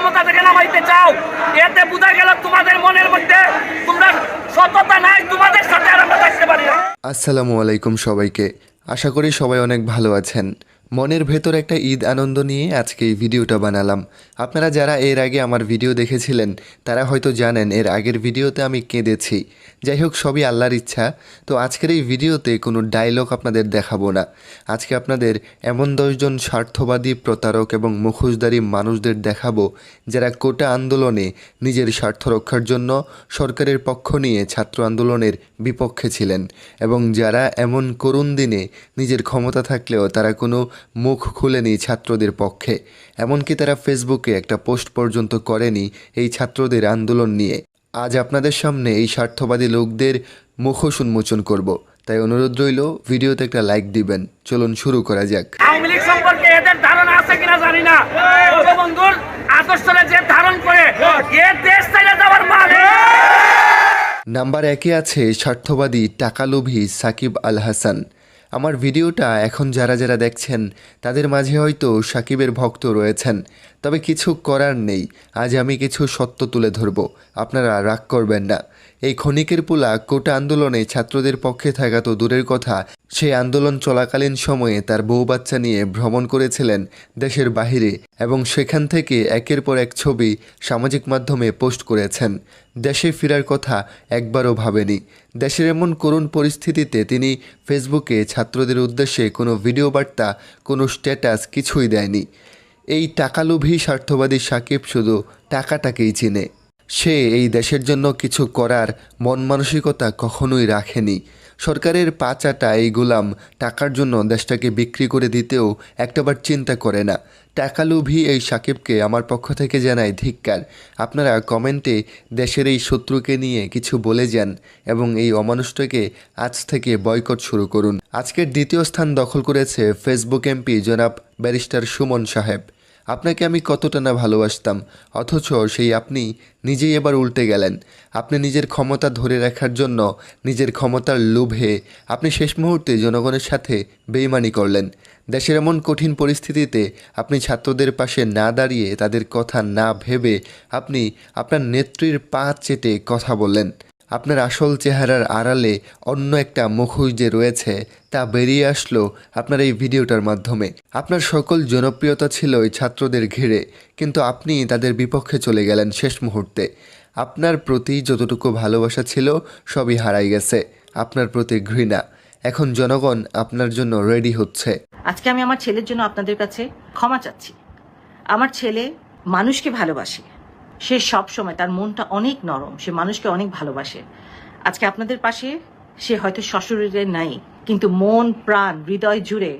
ক্ষমতা থেকে নামাইতে চাও, এতে বোঝা গেল তোমাদের মনের মধ্যে তোমরা সততা নাই, তোমাদের সাথে আর আমরা থাকতে পারি না। আসসালামু আলাইকুম সবাইকে। আশা করি সবাই অনেক ভালো আছেন। মনের ভেতর একটা ঈদ আনন্দ নিয়ে আজকে এই ভিডিওটা বানালাম। আপনারা যারা এর আগে আমার ভিডিও দেখেছিলেন তারা হয়তো জানেন এর আগের ভিডিওতে আমি কেঁদেছি। যাই হোক, সবই আল্লাহর ইচ্ছা। তো আজকের এই ভিডিওতে কোনো ডায়লগ আপনাদের দেখাবো না। আজকে আপনাদের এমন 10 জন স্বার্থবাদী, প্রতারক এবং মুখোশধারী মানুষদের দেখাবো যারা কোটা আন্দোলনে নিজের স্বার্থ রক্ষার জন্য সরকারের পক্ষ নিয়ে ছাত্র আন্দোলনের বিপক্ষে ছিলেন এবং যারা এমন করুণ দিনে নিজের ক্ষমতা থাকলেও তারা কোনো মুখ খুলেনি ছাত্রদের পক্ষে। এমনকি তারা ফেসবুকে একটা পোস্ট পর্যন্ত করেনি এই ছাত্রদের আন্দোলন নিয়ে। আজ আপনাদের সামনে এই স্বার্থবাদী লোকদের মুখোশ উন্মোচন করব। তাই অনুরোধ রইল, ভিডিওতে একটা লাইক দিবেন। চলুন শুরু করা যাক। আওয়ামী লীগ সম্পর্কে এদের ধারণা আছে কিনা জানি না, বঙ্গবন্ধুর আদর্শরে যে ধারণ করে এ দেশ ছেড়ে যাওয়ার মানে। নাম্বার 1-এ আছে স্বার্থবাদী টাকালোভী সাকিব আল হাসান। আমার ভিডিওটা এখন যারা যারা দেখছেন তাদের মাঝে হয়তো সাকিবের ভক্ত রয়েছেন, তবে কিছু করার নেই। আজ আমি কিছু সত্য তুলে ধরব, আপনারা রাগ করবেন না। এই ক্ষণিকের পোলা কোটা আন্দোলনে ছাত্রদের পক্ষে থাকা তো দূরের কথা, সেই আন্দোলন চলাকালীন সময়ে তার বউ বাচ্চা নিয়ে ভ্রমণ করেছিলেন দেশের বাহিরে এবং সেখান থেকে একের পর এক ছবি সামাজিক মাধ্যমে পোস্ট করেছেন। দেশে ফেরার কথা একবারও ভাবেনি। দেশের এমন করুণ পরিস্থিতিতে তিনি ফেসবুকে ছাত্রদের উদ্দেশ্যে কোনো ভিডিও বার্তা, কোনো স্ট্যাটাস কিছুই দেয়নি। এই টাকালোভী স্বার্থবাদী সাকিব শুধু টাকাটাকেই চিনে। সে এই দেশের জন্য কিছু করার মন মানসিকতা কখনোই রাখেনি। সরকারের পাচাটা এই গোলাম টাকার জন্য দেশটাকে বিক্রি করে দিতেও একটাবার চিন্তা করে না। টাকালোভী এই সাকিবকে আমার পক্ষ থেকে জানাই ধিক্কার। আপনারা কমেন্টে দেশের এই শত্রুকে নিয়ে কিছু বলে যান এবং এই অমানুষটাকে আজ থেকে বয়কট শুরু করুন। আজকের দ্বিতীয় স্থান দখল করেছে ফেসবুক এমপি জনাব ব্যারিস্টার সুমন সাহেব। আপনাকে আমি কতটা না ভালোবাসতাম, অথচ সেই আপনি নিজেই এবার উল্টে গেলেন। আপনি নিজের ক্ষমতা ধরে রাখার জন্য, নিজের ক্ষমতার লোভে আপনি শেষ মুহূর্তে জনগণের সাথে বেইমানি করলেন। দেশের এমন কঠিন পরিস্থিতিতে আপনি ছাত্রদের পাশে না দাঁড়িয়ে, তাদের কথা না ভেবে আপনি আপনার নেত্রীর পা চেটে কথা বললেন। আপনার আসল চেহারার আড়ালে অন্য একটা মুখোশ যে রয়েছে তা বেরিয়ে আসলো আপনার এই ভিডিওটার মাধ্যমে। আপনার সকল জনপ্রিয়তা ছিল এই ছাত্রদের ঘিরে, কিন্তু আপনি তাদের বিপক্ষে চলে গেলেন শেষ মুহূর্তে। আপনার প্রতি যতটুকু ভালোবাসা ছিল সবই হারাই গেছে। আপনার প্রতি ঘৃণা। এখন জনগণ আপনার জন্য রেডি হচ্ছে। আজকে আমি আমার ছেলের জন্য আপনাদের কাছে ক্ষমা চাচ্ছি। আমার ছেলে মানুষকে ভালোবাসে, সে সব সময়, তার মনটা অনেক নরম, সে মানুষকে অনেক ভালোবাসে। আজকে আপনাদের পাশে সে হয়তো শ্বশুরের নাই, কিন্তু মন প্রাণ হৃদয় জুড়ে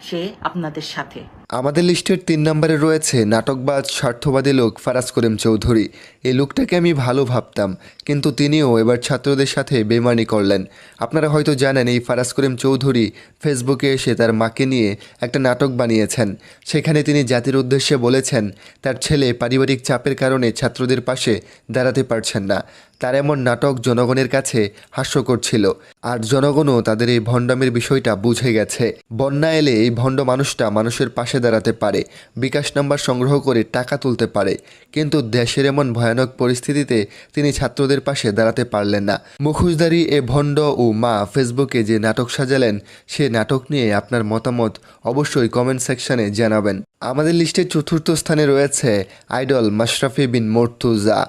সে আপনাদের সাথে। আমাদের লিস্টের 3 নম্বরে রয়েছে নাটকবাজ স্বার্থবাদী লোক ফারাজ করিম চৌধুরী। এই লোকটাকে আমি ভালো ভাবতাম, কিন্তু তিনিও এবার ছাত্রদের সাথে বেমানি করলেন। আপনারা হয়তো জানেন এই ফারাজ করিম চৌধুরী ফেসবুকে এসে তার মাকে নিয়ে একটা নাটক বানিয়েছেন। সেখানে তিনি জাতির উদ্দেশ্যে বলেছেন তার ছেলে পারিবারিক চাপের কারণে ছাত্রদের পাশে দাঁড়াতে পারছেন না। তার এমন নাটক জনগণের কাছে হাস্যকর ছিল, আর জনগণও তাদের এই ভণ্ডামের বিষয়টা বুঝে গেছে। বন্যা এলে এই ভণ্ড মানুষটা মানুষের পাশে দাঁড়াতে পারে, বিকাশ নাম্বার সংগ্রহ করে টাকা তুলতে পারে, কিন্তু দেশের এমন ভয়ানক পরিস্থিতিতে তিনি ছাত্রদের পাশে দাঁড়াতে পারলেন না। মুখোশধারী এ ভণ্ড ও মা ফেসবুকে যে নাটক সাজালেন, সে নাটক নিয়ে আপনার মতামত অবশ্যই কমেন্ট সেকশনে জানাবেন। আমাদের লিস্টের 4র্থ স্থানে রয়েছে আইডল মাশরাফি বিন মর্তুজা,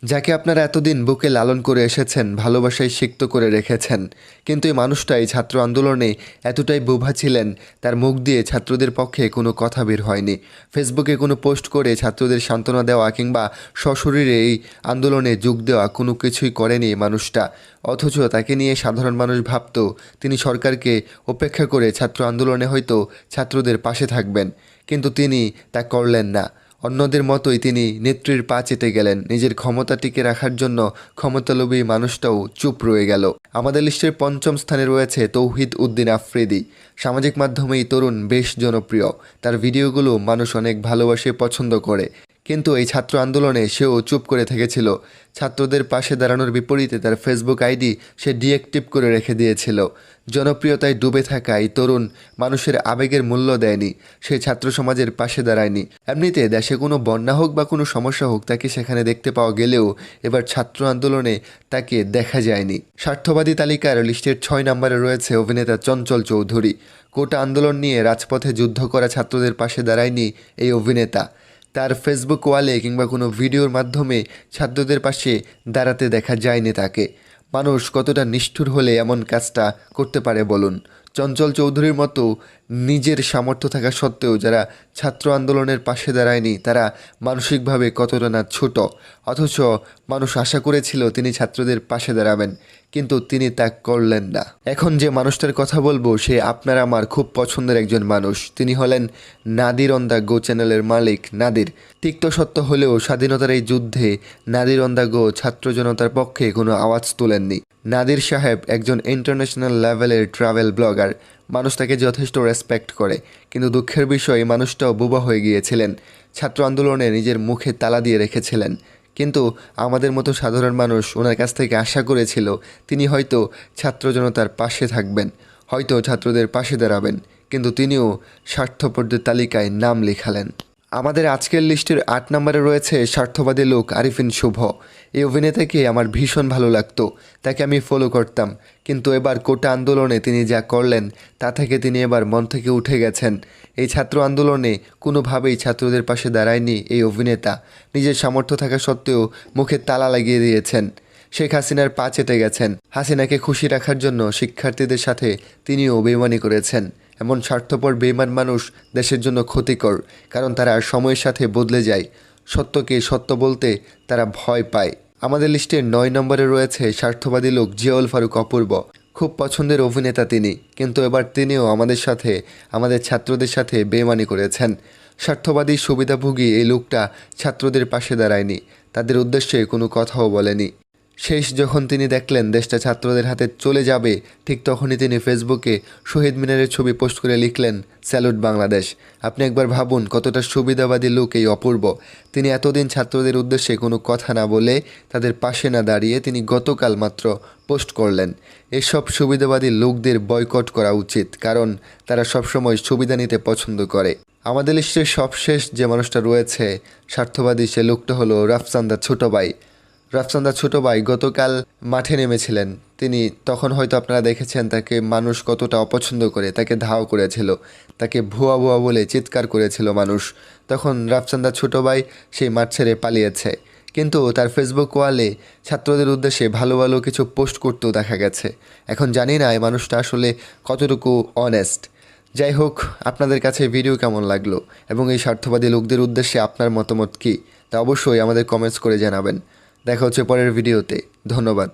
যাকে আপনারা এতদিন বুকে লালন করে এসেছেন, ভালোবাসায় সিক্ত করে রেখেছেন। কিন্তু এই মানুষটাই ছাত্র আন্দোলনে এতটাই বোভা ছিলেন, তার মুখ দিয়ে ছাত্রদের পক্ষে কোনো কথা বের হয়নি। ফেসবুকে কোনো পোস্ট করে ছাত্রদের সান্ত্বনা দেওয়া কিংবা সশরীরে এই আন্দোলনে যোগ দেওয়া কোনো কিছুই করেনি এই মানুষটা। অথচ তাকে নিয়ে সাধারণ মানুষ ভাবত তিনি সরকারকে উপেক্ষা করে ছাত্র আন্দোলনে হয়তো ছাত্রদের পাশে থাকবেন, কিন্তু তিনি তা করলেন না। অন্যদের মতোই তিনি নেত্রীর পা চেটে গেলেন। নিজের ক্ষমতা টিকে রাখার জন্য ক্ষমতালোভী মানুষটাও চুপ রয়ে গেল। আমাদের লিস্টের 5ম স্থানে রয়েছে তৌহিদ উদ্দিন আফ্রিদি। সামাজিক মাধ্যমে এই তরুণ বেশ জনপ্রিয়, তার ভিডিওগুলো মানুষ অনেক ভালোবাসে, পছন্দ করে। কিন্তু এই ছাত্র আন্দোলনে সেও চুপ করে থেকেছিল। ছাত্রদের পাশে দাঁড়ানোর বিপরীতে তার ফেসবুক আইডি সে ডিঅ্যাক্টিভ করে রেখে দিয়েছিল। জনপ্রিয়তায় ডুবে থাকা এই তরুণ মানুষের আবেগের মূল্য দেয়নি, সে ছাত্র সমাজের পাশে দাঁড়ায়নি। এমনিতে দেশে কোনো বন্যা হোক বা কোনো সমস্যা হোক তাকে সেখানে দেখতে পাওয়া গেলেও এবার ছাত্র আন্দোলনে তাকে দেখা যায়নি। স্বার্থবাদী তালিকার লিস্টের 6 নম্বরে রয়েছে অভিনেতা চঞ্চল চৌধুরী। কোটা আন্দোলন নিয়ে রাজপথে যুদ্ধ করা ছাত্রদের পাশে দাঁড়ায়নি এই অভিনেতা। তার ফেসবুক ওয়ালে কিংবা কোনো ভিডিওর মাধ্যমে ছাত্রদের পাশে দাঁড়াতে দেখা যায়নি তাকে। মানুষ কতটা নিষ্ঠুর হলে এমন কাজটা করতে পারে বলুন। চঞ্চল চৌধুরীর মতো নিজের সামর্থ্য থাকা সত্ত্বেও যারা ছাত্র আন্দোলনের পাশে দাঁড়ায়নি তারা মানসিকভাবে কতটা না ছোট। অথচ মানুষ আশা করেছিল তিনি ছাত্রদের পাশে দাঁড়াবেন, কিন্তু তিনি তা করলেন না। এখন যে মানুষটার কথা বলবো সে আপনার আমার খুব পছন্দের একজন মানুষ। তিনি হলেন নাদির অন দ্য গো চ্যানেলের মালিক নাদির। তিক্ত সত্য হলেও স্বাধীনতার এই যুদ্ধে নাদির অন দ্য গো ছাত্র জনতার পক্ষে কোনো আওয়াজ তোলেননি। নাদির সাহেব একজন ইন্টারন্যাশনাল লেভেলের ট্রাভেল ব্লগার। মানুষ তাকে যথেষ্ট রেসপেক্ট করে, কিন্তু দুঃখের বিষয় এই মানুষটাও বোবা হয়ে গিয়েছিলেন। ছাত্র আন্দোলনে নিজের মুখে তালা দিয়ে রেখেছিলেন। কিন্তু আমাদের মতো সাধারণ মানুষ ওনার কাছ থেকে আশা করেছিল তিনি হয়তো ছাত্র জনতার পাশে থাকবেন, হয়তো ছাত্রদের পাশে দাঁড়াবেন, কিন্তু তিনিও স্বার্থপরদের তালিকায় নাম লেখালেন। আমাদের আজকের লিস্টের 8 নম্বরে রয়েছে স্বার্থবাদী লোক আরিফিন শুভ। এই অভিনেতাকে আমার ভীষণ ভালো লাগতো, তাকে আমি ফলো করতাম, কিন্তু এবার কোটা আন্দোলনে তিনি যা করলেন তা থেকে তিনি এবার মন থেকে উঠে গেছেন। এই ছাত্র আন্দোলনে কোনোভাবেই ছাত্রদের পাশে দাঁড়ায়নি এই অভিনেতা। নিজের সামর্থ্য থাকা সত্ত্বেও মুখে তালা লাগিয়ে দিয়েছেন। শেখ হাসিনার পা চেটে গেছেন। হাসিনাকে খুশি রাখার জন্য শিক্ষার্থীদের সাথে তিনিও বেইমানি করেছেন। এমন স্বার্থপর বেইমান মানুষ দেশের জন্য ক্ষতিকর, কারণ তারা সময়ের সাথে বদলে যায়। সত্যকে সত্য বলতে তারা ভয় পায়। আমাদের লিস্টে 9 নম্বরে রয়েছে স্বার্থবাদী লোক জিয়াউল ফারুক অপূর্ব। খুব পছন্দের অভিনেতা তিনি, কিন্তু এবার তিনিও আমাদের ছাত্রদের সাথে বেইমানি করেছেন। স্বার্থবাদী সুবিধাভোগী এই লোকটা ছাত্রদের পাশে দাঁড়ায়নি, তাদের উদ্দেশ্যে কোনো কথাও বলেনি। শেষ যখন তিনি দেখলেন দেশটা ছাত্রদের হাতে চলে যাবে, ঠিক তখনই তিনি ফেসবুকে শহীদ মিনারের ছবি পোস্ট করে লিখলেন, স্যালুট বাংলাদেশ। আপনি একবার ভাবুন কতটা সুবিধাবাদী লোক এই অপূর্ব। তিনি এতদিন ছাত্রদের উদ্দেশ্যে কোনো কথা না বলে, তাদের পাশে না দাঁড়িয়ে তিনি গতকাল মাত্র পোস্ট করলেন। এসব সুবিধাবাদী লোকদের বয়কট করা উচিত, কারণ তারা সবসময় সুবিধা নিতে পছন্দ করে। আমাদের লিস্টের সবশেষ যে মানুষটা রয়েছে স্বার্থবাদী, সে লোকটা হলো রাফসান দা ছোট ভাই। রাফসান দা ছোট ভাই গতকাল মাঠে নেমেছিলেন। তিনি তখন হয়তো আপনারা দেখেছেন তাকে মানুষ কতটা অপছন্দ করে, তাকে ধাও করেছিল, তাকে ভুয়া ভুয়া বলে চিৎকার করেছিল মানুষ। তখন রাফসান দা ছোট ভাই সেই মাঠ ছেড়ে পালিয়েছে, কিন্তু তার ফেসবুক ওয়ালে ছাত্রদের উদ্দেশ্যে ভালো ভালো কিছু পোস্ট করতেও দেখা গেছে। এখন জানি না এই মানুষটা আসলে কতটুকু অনেস্ট। যাই হোক, আপনাদের কাছে ভিডিও কেমন লাগলো এবং এই স্বার্থবাদী লোকদের উদ্দেশ্যে আপনার মতামত কী তা অবশ্যই আমাদের কমেন্টস করে জানাবেন। দেখা হচ্ছে পরের ভিডিওতে। ধন্যবাদ।